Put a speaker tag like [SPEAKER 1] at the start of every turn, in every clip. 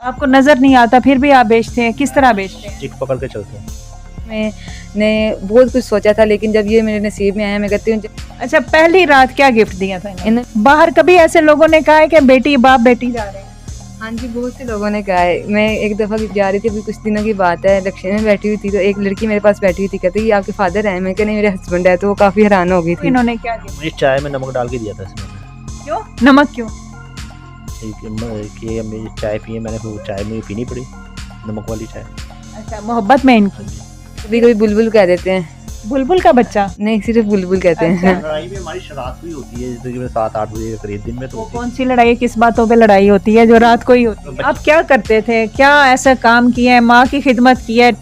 [SPEAKER 1] आपको नजर नहीं आता फिर भी आप बेचते हैं, किस तरह बेचते हैं?
[SPEAKER 2] चिक पकड़ के चलते हैं।
[SPEAKER 3] मैंने बहुत कुछ सोचा था, लेकिन जब ये मेरे नसीब में आया, मैं कहती हूँ
[SPEAKER 1] अच्छा, पहली रात क्या गिफ्ट दिया था इन्होंने?
[SPEAKER 3] इन
[SPEAKER 1] बाहर कभी ऐसे लोगों ने कहा है कि बेटी बाप बेटी जा रहे हैं?
[SPEAKER 3] हाँ जी, बहुत से लोगों ने कहा है। मैं एक दफ़ा जा रही थी, अभी कुछ दिनों की बात है, लक्ष्य में बैठी हुई थी, तो एक लड़की मेरे पास बैठी हुई थी, कहती ये आपके फादर हैं? मैं कहा नहीं, मेरे हस्बैंड है। तो वो काफ़ी हैरान हो गई
[SPEAKER 1] तो
[SPEAKER 3] थी।
[SPEAKER 1] इन्होंने क्या दिया?
[SPEAKER 2] मुझे चाय में नमक डाल के दिया था इसमें।
[SPEAKER 1] क्यों नमक क्यों?
[SPEAKER 2] कि मेरी चाय पिए, मैंने फिर वो चाय मुझे पीनी पड़ी, नमक वाली चाय।
[SPEAKER 1] अच्छा, मोहब्बत में इनकी।
[SPEAKER 3] कभी कभी बुलबुल कह देते हैं।
[SPEAKER 1] बुलबुल का बच्चा?
[SPEAKER 3] नहीं, सिर्फ बुलबुल कहते हैं।
[SPEAKER 2] लड़ाई भी हमारी रात को ही होती है, जैसे कि 7-8 बजे के करीब, दिन में तो
[SPEAKER 1] वो
[SPEAKER 2] होती
[SPEAKER 1] कौन सी लड़ाई, किस बातों पे लड़ाई होती है जो रात को ही होती है? आप क्या करते थे, क्या ऐसा काम किया है, माँ की खिदमत की है,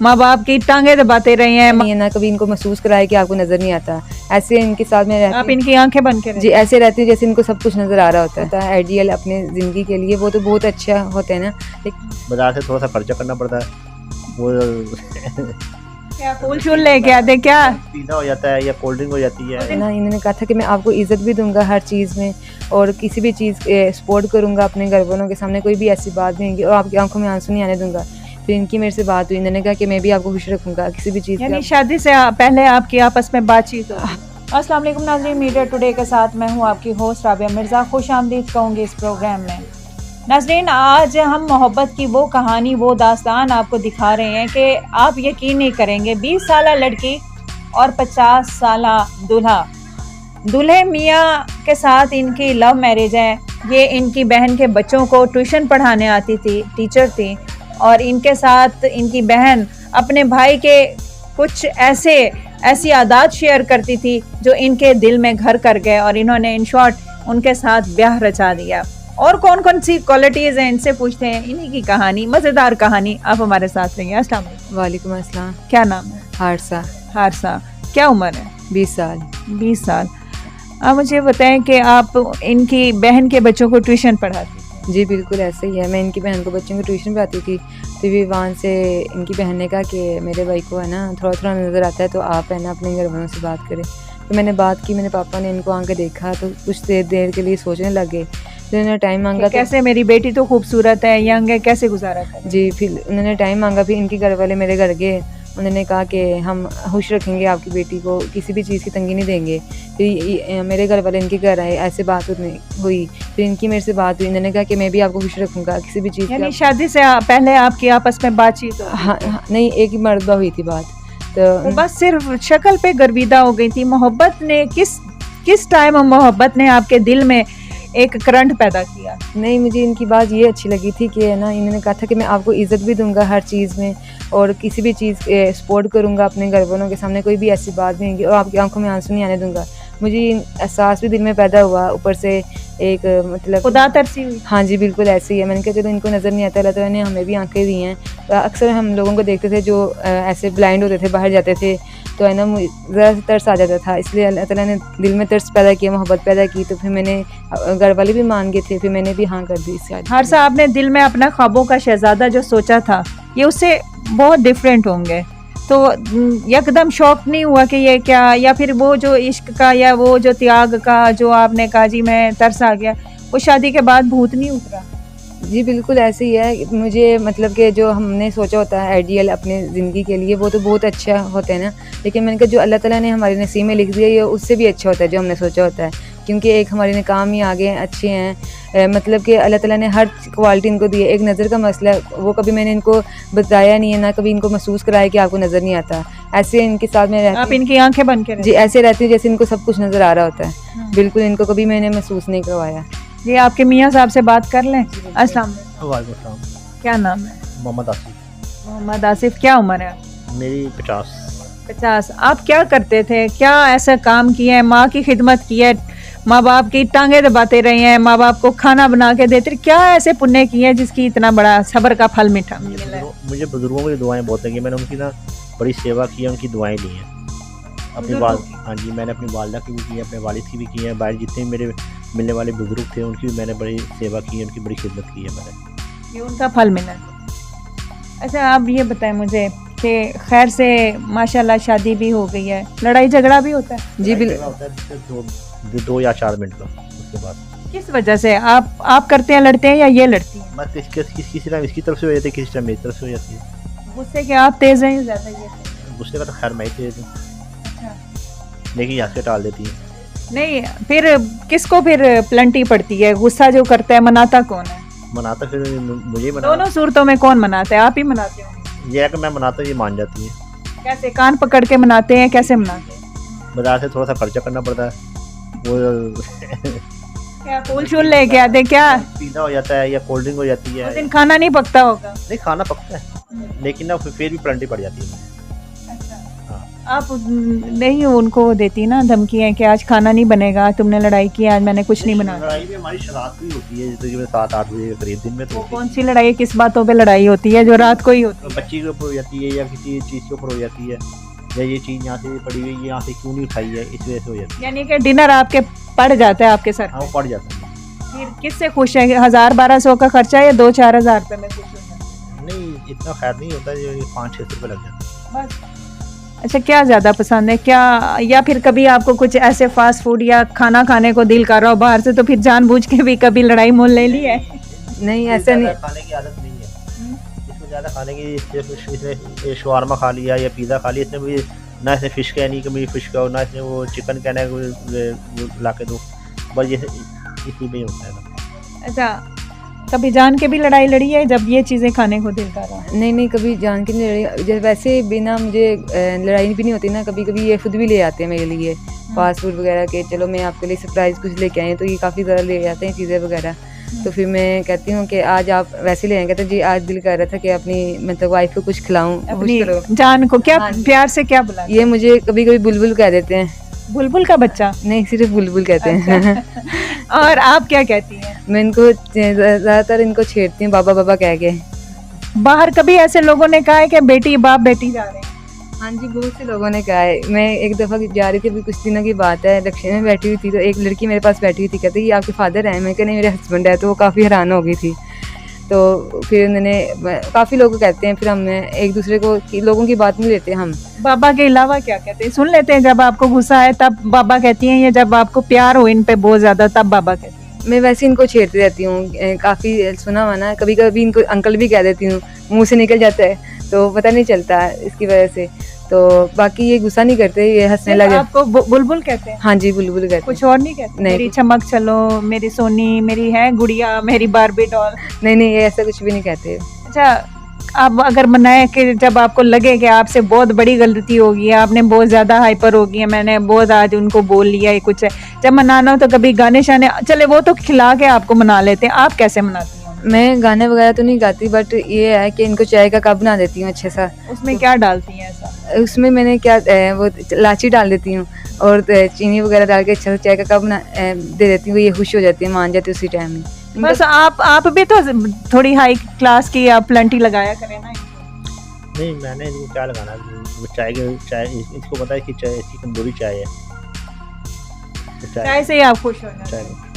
[SPEAKER 1] माँ बाप की टांगे दबाते रहे हैं?
[SPEAKER 3] नहीं है ना, कभी इनको महसूस कराया कि आपको नजर नहीं आता। ऐसे इनके साथ में
[SPEAKER 1] आप
[SPEAKER 3] रहती
[SPEAKER 1] इनकी आंखें बन के
[SPEAKER 3] जी, ऐसे रहती हूँ जैसे इनको सब कुछ नजर आ रहा होता है। आइडियल अपने जिंदगी के लिए वो तो बहुत अच्छा होते हैं ना, लेकिन
[SPEAKER 2] बाजार से थोड़ा सा खर्चा करना पड़ता है, वो
[SPEAKER 1] क्या फूल शूल लेके आते क्या?
[SPEAKER 2] पिज़्ज़ा हो जाता है या कोल्ड ड्रिंक हो जाती है।
[SPEAKER 3] ना, इन्होंने कहा था कि मैं आपको इज्जत भी दूंगा हर चीज़ में, और किसी भी चीज़ सपोर्ट करूंगा अपने घर वालों के सामने, कोई भी ऐसी बात नहीं होगी, और आपकी आंखों में आंसू नहीं आने दूंगा। फिर इनकी मेरे से बात हुई, इन्होंने कहा कि मैं भी आपको खुश रखूंगा किसी भी चीज़
[SPEAKER 1] यानी
[SPEAKER 3] की।
[SPEAKER 1] शादी से पहले आपकी आपस में बातचीत होती? अस्सलाम वालेकुम नाज़रीन, मीडिया टुडे के साथ मैं हूं आपकी होस्ट राबिया मिर्ज़ा। खुश आमदीद कहूँगी इस प्रोग्राम में। नाज़रीन, आज हम मोहब्बत की वो कहानी, वो दास्तान आपको दिखा रहे हैं कि आप यकीन नहीं करेंगे, 20 साल लड़की और 50 साल दूल्हा। दूल्हे मियाँ के साथ इनकी लव मैरिज है। ये इनकी बहन के बच्चों को ट्यूशन पढ़ाने आती थी, टीचर थी, और इनके साथ इनकी बहन अपने भाई के कुछ ऐसी आदत शेयर करती थी जो इनके दिल में घर कर गए, और इन्होंने इन शॉर्ट उनके साथ ब्याह रचा दिया। और कौन कौन सी क्वालिटीज़ हैं, इनसे पूछते हैं। इन्हीं की कहानी, मज़ेदार कहानी। आप हमारे साथ रहिए। अस्सलाम वालेकुम।
[SPEAKER 3] वालेकुम अस्सलाम।
[SPEAKER 1] क्या नाम है?
[SPEAKER 3] हारसा।
[SPEAKER 1] हारसा। क्या उम्र है?
[SPEAKER 3] 20 साल।
[SPEAKER 1] 20 साल। आप मुझे बताएं कि आप इनकी बहन के बच्चों को ट्यूशन पढ़ाती हैं?
[SPEAKER 3] जी बिल्कुल ऐसे ही है। मैं इनकी बहन को बच्चों को ट्यूशन पढ़ाती थी, तो फिर वहाँ से इनकी बहन ने कहा कि मेरे भाई को है ना थोड़ा थोड़ा नज़र आता है, तो आप है ना अपने घर वालों से बात करें। तो मैंने बात की, मेरे पापा ने इनको आके देखा, तो कुछ देर के लिए सोचने लगे। फिर उन्होंने टाइम मांगा, तो
[SPEAKER 1] कैसे मेरी बेटी तो खूबसूरत है, यंग है, कैसे गुजारा करें?
[SPEAKER 3] जी, फिर उन्होंने टाइम मांगा। फिर इनके घर वाले मेरे घर गए, उन्होंने कहा कि हम खुश रखेंगे आपकी बेटी को, किसी भी चीज़ की तंगी नहीं देंगे। फिर मेरे घर वाले इनके घर आए, ऐसे बात हुई। फिर इनकी मेरे से बात हुई, इन्होंने कहा कि मैं भी आपको खुश रखूँगा किसी भी चीज़
[SPEAKER 1] यानी
[SPEAKER 3] की।
[SPEAKER 1] शादी से पहले आपकी आपस में बातचीत हो?
[SPEAKER 3] हाँ, नहीं, एक ही मरतबा हुई थी बात। तो
[SPEAKER 1] बस सिर्फ शक्ल पे गर्विदा हो गई थी। मोहब्बत ने किस टाइम मोहब्बत ने आपके दिल में एक करंट पैदा किया?
[SPEAKER 3] नहीं, मुझे इनकी बात ये अच्छी लगी थी कि है ना, इन्होंने कहा था कि मैं आपको इज़्ज़त भी दूंगा हर चीज़ में, और किसी भी चीज़ सपोर्ट करूंगा अपने घर वालों के सामने, कोई भी ऐसी बात नहीं होगी, और आपकी आंखों में आंसू नहीं आने दूंगा। मुझे एहसास भी दिल में पैदा हुआ, ऊपर से एक मतलब
[SPEAKER 1] खुदा तरसी हुई।
[SPEAKER 3] हाँ जी, बिल्कुल ऐसे ही है। मैंने कहा चलो इनको नज़र नहीं आता, अल्लाह ताला ने हमें भी आंखें दी हैं। तो अक्सर हम लोगों को देखते थे जो ऐसे ब्लाइंड होते थे, बाहर जाते थे, तो है ना ज़रा सा तरस आ जाता था, इसलिए अल्लाह ताला ने दिल में तरस पैदा किया, मोहब्बत पैदा की। तो फिर मैंने घर वाले भी मान गए थे, फिर मैंने भी हाँ कर दी इस शादी।
[SPEAKER 1] हारसा, आपने दिल में अपना ख्वाबों का शहजादा जो सोचा था, ये उससे बहुत डिफरेंट होंगे, तो यकदम शौक नहीं हुआ कि ये क्या, या फिर वो जो इश्क का या वो जो त्याग का जो आपने कहा जी मैं तरस आ गया, वो शादी के बाद भूत नहीं उतरा?
[SPEAKER 3] जी बिल्कुल ऐसे ही है। मुझे मतलब कि जो हमने सोचा होता है आइडियल अपने ज़िंदगी के लिए, वो तो बहुत अच्छा होता है ना, लेकिन मैंने कहा जो अल्लाह ताला ने हमारे नसीब में लिख दिया, ये उससे भी अच्छा होता है जो हमने सोचा होता है, क्योंकि एक हमारे नाकाम ही आगे अच्छे हैं। मतलब कि अल्लाह ताला ने हर क्वालिटी इनको दी है। एक नज़र का मसला है, वो कभी मैंने इनको बताया नहीं है, ना कभी इनको महसूस कराया कि आपको नज़र नहीं आता। ऐसे इनके साथ में रहती,
[SPEAKER 1] आप इनकी आंखें बन के
[SPEAKER 3] जी ऐसे रहती हूँ जैसे इनको सब कुछ नज़र आ रहा होता है। बिल्कुल इनको कभी मैंने महसूस नहीं करवाया।
[SPEAKER 1] जी, आपके मियाँ साहब से बात कर लें। अस्सलाम वालेकुम।
[SPEAKER 2] वालेकुम अस्सलाम।
[SPEAKER 1] क्या नाम है?
[SPEAKER 2] मोहम्मद आसिफ।
[SPEAKER 1] मोहम्मद आसिफ। क्या उम्र है?
[SPEAKER 2] मेरी 50।
[SPEAKER 1] 50। आप क्या करते थे, क्या ऐसा काम किया है, माँ की खिदमत की है, माँ बाप की टांगे दबाते रहे हैं, माँ बाप को खाना बना के देते, क्या ऐसे पुण्य किए हैं जिसकी इतना बड़ा सब्र का फल मीठा मिला है?
[SPEAKER 2] मुझे बुजुर्गों की दुआएं बहुत लगी, मैंने उनकी ना बड़ी सेवा की है, उनकी दुआएं ली हैं अपनी हाँ जी, मैंने अपनी वालदा की भी की है, अपने वालिद की भी की है, बाहर जितने मेरे मिलने वाले बुजुर्ग थे उनकी भी मैंने बड़ी सेवा की है, उनकी बड़ी खिदमत की है मैंने।
[SPEAKER 1] ये उनका फल मिला। अच्छा, आप ये बताएं मुझे कि खैर से माशाल्लाह शादी भी हो गई है, लड़ाई झगड़ा भी होता है?
[SPEAKER 3] जी
[SPEAKER 2] होता है 2 या 4 मिनट का, उसके बाद
[SPEAKER 1] किस वजह से आप करते हैं, लड़ते हैं या ये लड़ती हैं?
[SPEAKER 2] बस किसी टाइम इसकी तरफ से हो जाती है, किसी टाइम मेरी तरफ से हो जाती है।
[SPEAKER 1] गुस्से के आप तेज हैं या ज़्यादा ये तेज?
[SPEAKER 2] गुस्से का तो खैर मैं ही तेज हूँ,
[SPEAKER 1] अच्छा।
[SPEAKER 2] लेकिन यहाँ से टाल देती है।
[SPEAKER 1] नहीं, फिर किसको फिर प्लंटी पड़ती है? गुस्सा जो करता है मनाता कौन है?
[SPEAKER 2] मनाता फिर मुझे ही मना।
[SPEAKER 1] दोनों सूरतों में कौन मनाता है? आप ही मनाते हो?
[SPEAKER 2] ये है कि मैं मनाता ये मान जाती है।
[SPEAKER 1] कैसे, कान पकड़ के मनाते हैं, कैसे मनाते हैं?
[SPEAKER 2] बाजार से थोड़ा सा खर्चा करना पड़ता है, वो
[SPEAKER 1] क्या फूल शूल लेके आते क्या?
[SPEAKER 2] पीना हो जाता है या कोल्ड ड्रिंक हो जाती है।
[SPEAKER 1] उस दिन खाना नहीं पकता होगा?
[SPEAKER 2] नहीं, खाना पकता है, लेकिन ना फिर भी प्लंटी पड़ जाती है।
[SPEAKER 1] आप नहीं उनको देती ना धमकी है कि आज खाना नहीं बनेगा, तुमने लड़ाई की, आज मैंने कुछ नहीं बनाया?
[SPEAKER 2] लड़ाई भी हमारी रात को ही होती है, तकरीबन 7-8 बजे के करीब दिन में। तो
[SPEAKER 1] वो कौन सी लड़ाई, किस बातों पे लड़ाई होती है जो रात को ही होती है?
[SPEAKER 2] बच्ची के ऊपर हो जाती है या किसी चीज़ के ऊपर हो जाती है, या ये चीज़ यहाँ से पड़ी हुई है, यहाँ से क्यों नहीं उठाई है, इस वजह से हो जाती है।
[SPEAKER 1] यानी कि डिनर आपके पड़ जाता है आपके सर
[SPEAKER 2] हाँ,
[SPEAKER 1] पे?
[SPEAKER 2] वो पड़ जाता है।
[SPEAKER 1] फिर किससे खुश है? 1000-1200 का खर्चा या 2-4 हज़ार रुपये में खुश होता है?
[SPEAKER 2] नहीं, इतना खैर नहीं होता, ये 5-6 रुपये लग जाते हैं
[SPEAKER 1] बस। अच्छा, क्या ज़्यादा पसंद है क्या? या फिर कभी आपको कुछ ऐसे फास्ट फूड या खाना खाने को दिल कर रहा हो बाहर से, तो फिर जानबूझ के भी कभी लड़ाई मोल ले ली है?
[SPEAKER 3] नहीं, ऐसा नहीं।
[SPEAKER 2] खाने की आदत नहीं है इसको, ज़्यादा खाने की। इसने शवारमा खा लिया या पिज़्ज़ा खा लिया, इसने भी ना इसने फ़िश कहनी कि मुझे फ़िश खाओ, ना इसने वो चिकन कहना है वो ला के दो, बस ये इसी में ही होता है।
[SPEAKER 1] अच्छा, कभी जान के भी लड़ाई लड़ी है जब ये चीज़ें खाने को दिल कर रहा है?
[SPEAKER 3] नहीं, कभी जान के नहीं लड़ी। जब वैसे बिना मुझे लड़ाई भी नहीं होती ना, कभी कभी ये खुद भी ले आते हैं मेरे लिए फास्ट फूड वगैरह के, चलो मैं आपके लिए सरप्राइज़ कुछ लेके आई हूँ, तो ये काफ़ी ज़्यादा ले आते हैं चीज़ें वगैरह। तो फिर मैं कहती हूँ कि आज आप वैसे ले आएंगे, तो जी आज दिल कर रहा था कि अपनी मतलब वाइफ को कुछ खिलाऊँ,
[SPEAKER 1] अपनी
[SPEAKER 3] खुश करो।
[SPEAKER 1] जान को क्या
[SPEAKER 3] हाँ जी।
[SPEAKER 1] प्यार से क्या बुला?
[SPEAKER 3] ये मुझे कभी कभी बुलबुल कह देते हैं।
[SPEAKER 1] बुलबुल का बच्चा?
[SPEAKER 3] नहीं, सिर्फ बुलबुल कहते हैं।
[SPEAKER 1] और आप क्या कहती हैं?
[SPEAKER 3] मैं इनको ज़्यादातर इनको छेड़ती हूँ बाबा बाबा कह के।
[SPEAKER 1] बाहर कभी ऐसे लोगों ने कहा है कि बेटी बाप बेटी जा रहे हैं?
[SPEAKER 3] हाँ जी, बहुत से लोगों ने कहा है। मैं एक दफ़ा जा रही थी, अभी कुछ दिनों की बात है, दक्षिण में बैठी हुई थी, तो एक लड़की मेरे पास बैठी हुई थी, कहती ये आपके फादर हैं? मैं कहा नहीं, मेरे हस्बैंड है। तो वो काफ़ी हैरान हो गई थी। तो फिर उन्होंने, काफ़ी लोग कहते हैं, फिर हम एक दूसरे को लोगों की बात नहीं लेते हम।
[SPEAKER 1] बाबा के अलावा क्या कहते हैं? सुन लेते हैं जब आपको गुस्सा है तब बाबा कहती हैं, या जब आपको प्यार हो इन पे बहुत ज़्यादा तब बाबा कहती हैं?
[SPEAKER 3] मैं वैसे इनको छेड़ती रहती हूँ, काफ़ी सुना हुआ ना, कभी कभी इनको अंकल भी कह देती हूँ, मुँह से निकल जाता है तो पता नहीं चलता इसकी वजह से। तो बाकी ये गुस्सा नहीं करते, ये हंसने लगे।
[SPEAKER 1] आपको बुलबुल कहते हैं?
[SPEAKER 3] हाँ जी, बुलबुल कहते हैं।
[SPEAKER 1] कुछ और नहीं कहते?
[SPEAKER 3] नहीं।
[SPEAKER 1] मेरी चमक चलो, मेरी सोनी, मेरी है गुड़िया, मेरी बारबी डॉल?
[SPEAKER 3] नहीं, ये ऐसा कुछ भी नहीं कहते।
[SPEAKER 1] अच्छा, अब अगर मनाए कि जब आपको लगे कि आपसे बहुत बड़ी गलती होगी, आपने बहुत ज़्यादा हाइपर हो गई है, मैंने बहुत आज उनको बोल लिया है कुछ है, जब मनाना हो तो कभी गाने शाने, चले वो तो खिला के आपको मना लेते हैं, आप कैसे मनाती हैं?
[SPEAKER 3] मैं गाने वगैरह तो नहीं गाती, बट ये है कि इनको चाय का कप बना देती हूँ अच्छे सा।
[SPEAKER 1] उसमें क्या डालती हैं ऐसा?
[SPEAKER 3] उसमें मैंने क्या वो इलायची डाल देती हूँ और चीनी वगैरह डाल के अच्छा सा चाय का कप बना दे देती हूँ, ये खुश हो जाती है, मान जाती है उसी टाइम में।
[SPEAKER 1] बस आप भी तो थोड़ी हाई क्लास की आप प्लंटी लगाया करें ना इनको।
[SPEAKER 2] नहीं, मैंने इनको क्या लगाना, वो चाय इसको पता है कि चाय इसकी कमजोरी चाय है, तो
[SPEAKER 1] चाय से ही आप खुश हो जाते
[SPEAKER 2] चाय
[SPEAKER 1] हैं।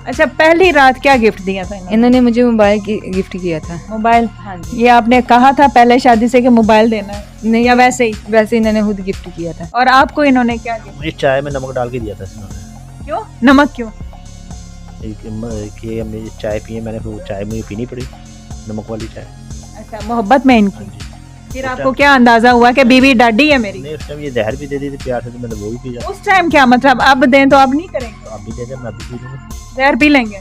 [SPEAKER 1] अच्छा, पहली रात क्या गिफ्ट दिया था इन्होंने?
[SPEAKER 3] इन्होंने मुझे मोबाइल गिफ्ट किया था।
[SPEAKER 1] मोबाइल?
[SPEAKER 3] हाँ जी।
[SPEAKER 1] ये आपने कहा था पहले शादी से कि मोबाइल देना है,
[SPEAKER 3] नहीं,
[SPEAKER 1] या वैसे ही?
[SPEAKER 3] वैसे इन्होंने खुद गिफ्ट किया था।
[SPEAKER 1] और आपको इन्होंने क्या गिफ्ट?
[SPEAKER 2] मुझे चाय में नमक डाल के दिया था इन्होंने।
[SPEAKER 1] क्यों नमक क्यों?
[SPEAKER 2] कि हमने चाय पी है, मैंने वो चाय मुझे पीनी पड़ी, नमक वाली चाय।
[SPEAKER 1] अच्छा, मोहब्बत में इनकी।
[SPEAKER 2] हाँ जी।
[SPEAKER 1] फिर आपको क्या अंदाजा हुआ कि बीवी डाडी है मेरी?
[SPEAKER 2] नहीं, उस टाइम ये जहर भी दे दी थी प्यार से, तो मैंने वो भी पी जाता।
[SPEAKER 1] उस टाइम क्या मतलब? अब दें तो आप नहीं करेंगे?
[SPEAKER 2] तो आप भी दे दें, मैं भी पी लूँगा।
[SPEAKER 1] जहर पी लेंगे?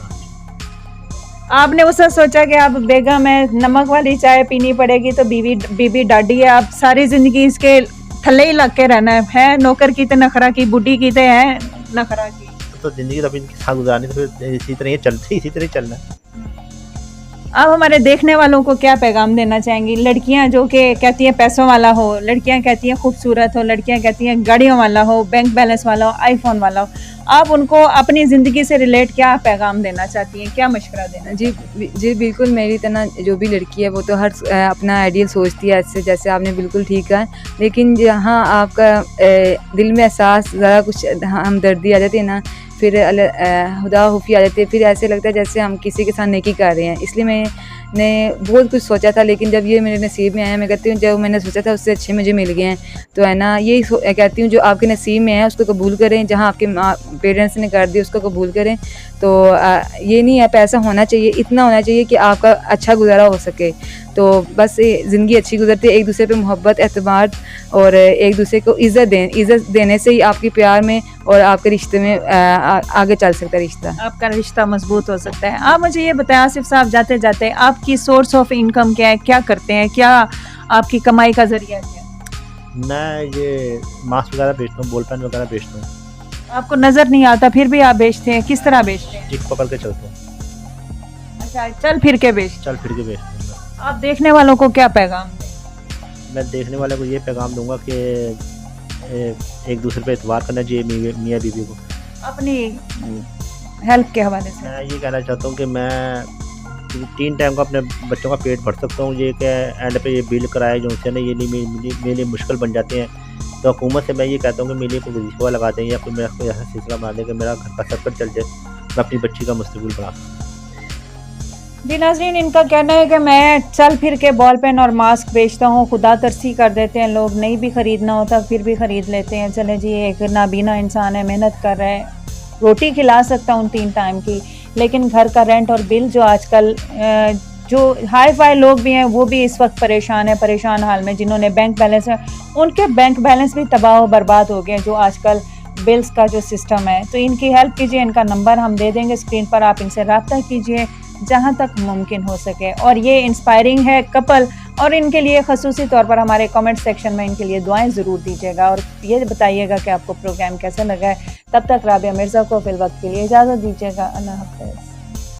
[SPEAKER 1] आपने उससे सोचा कि आप बेगम है, नमक वाली चाय पीनी पड़ेगी तो बीवी डाडी है, आप सारी जिंदगी इसके थल्ले ही लग के रहना है नौकर की तो नखरा की, बुढ़ी की तो है नखरा की।
[SPEAKER 2] तो जिंदगी तो अब इनके साथ गुजारनी, तो फिर इसी तरह इसी तरह चलना है।
[SPEAKER 1] आप हमारे देखने वालों को क्या पैगाम देना चाहेंगी? लड़कियां जो कि कहती हैं पैसों वाला हो, लड़कियां कहती हैं खूबसूरत हो, लड़कियां कहती हैं गाड़ियों वाला हो, बैंक बैलेंस वाला हो, आईफोन वाला हो, आप उनको अपनी ज़िंदगी से रिलेट क्या पैगाम देना चाहती हैं, क्या मशवरा देना?
[SPEAKER 3] जी बिल्कुल, मेरी तरह जो भी लड़की है वो तो हर अपना आइडियल सोचती है, ऐसे जैसे आपने बिल्कुल ठीक कहा। लेकिन जहाँ आपका दिल में एहसास ज़रा कुछ हमदर्दी आ जाती है ना, फिर खुदा खुफी आ जाती है, फिर ऐसे लगता है जैसे हम किसी के साथ नेकी कर रहे हैं। इसलिए मैंने बहुत कुछ सोचा था, लेकिन जब ये मेरे नसीब में आया, मैं कहती हूँ जो मैंने सोचा था उससे अच्छे मुझे मिल गए हैं। तो है ना, यही कहती हूँ जो आपके नसीब में है उसको कबूल करें, जहाँ आपके पेरेंट्स ने कर दिया उसको कबूल करें, तो ये नहीं है, पैसा होना चाहिए, इतना होना चाहिए कि आपका अच्छा गुजारा हो सके। तो बस ज़िंदगी अच्छी गुजरती है, एक दूसरे पे मोहब्बत, एतमाद और एक दूसरे को इज़्ज़त देने से ही आपके प्यार में और आपके रिश्ते में आगे चल सकता है रिश्ता।
[SPEAKER 1] आपका रिश्ता मजबूत हो सकता है। आप मुझे ये बताएं आसिफ साहब, जाते जाते आपकी सोर्स ऑफ इनकम क्या है, क्या करते हैं, क्या आपकी कमाई का जरिया क्या है?
[SPEAKER 2] मैं ये मास्क वगैरह बेचता हूँ, बॉल पेन वगैरह बेचता हूँ।
[SPEAKER 1] आपको नजर नहीं आता फिर भी आप बेचते हैं, किस तरह बेचते हैं?
[SPEAKER 2] चिक पकड़ के चलता हूँ,
[SPEAKER 1] अच्छा, चल फिर के बेचते
[SPEAKER 2] चल फिर के बेचता हूँ।
[SPEAKER 1] हैं। आप देखने वालों को क्या पैगाम दें?
[SPEAKER 2] मैं देखने वाले को ये पैगाम दूंगा कि एक दूसरे पे एतबार करना चाहिए मियाँ बीवी को।
[SPEAKER 1] अपनी हेल्प के हवाले से
[SPEAKER 2] मैं ये कहना चाहता हूँ कि मैं 3 टाइम का अपने बच्चों का पेट भर सकता हूँ। ये क्या एंड पे ये बिल कराए जो उनसे ना, ये मेरे लिए मुश्किल बन जाते हैं। तो हुकूमत से मैं ये कहता हूँ कि मेरे लिए कोई वजीफा लगा दें या फिर मेरा कोई ऐसा सिलसिला बना दें कि मेरा घर का सर्कल चल जाए, मैं अपनी बच्ची का मुस्तकबिल बना सकूँ।
[SPEAKER 1] जी नाज़रीन, इनका कहना है कि मैं चल फिर के बॉल पेन और मास्क बेचता हूँ, खुदा तरसी कर देते हैं लोग, नहीं भी ख़रीदना होता फिर भी ख़रीद लेते हैं। चले जी, एक नाबीना इंसान है, मेहनत कर रहा है, रोटी खिला सकता हूँ 3 टाइम की, लेकिन घर का रेंट और बिल जो आजकल जो हाई फाई लोग भी हैं वो भी इस वक्त परेशान हाल में, जिन्होंने बैंक बैलेंस है उनके बैंक बैलेंस भी तबाह बर्बाद हो गए जो आजकल बिल्स का जो सिस्टम है। तो इनकी हेल्प कीजिए, इनका नंबर हम दे देंगे स्क्रीन पर, आप इनसे रब्ता कीजिए जहाँ तक मुमकिन हो सके। और ये इंस्पायरिंग है कपल, और इनके लिए खसूसी तौर पर हमारे कमेंट सेक्शन में इनके लिए दुआएं ज़रूर दीजिएगा और ये बताइएगा कि आपको प्रोग्राम कैसा लगा है। तब तक राबिया मिर्ज़ा को फिल वक्त के लिए इजाज़त दीजिएगा। अल्लाह हाफ़िज़।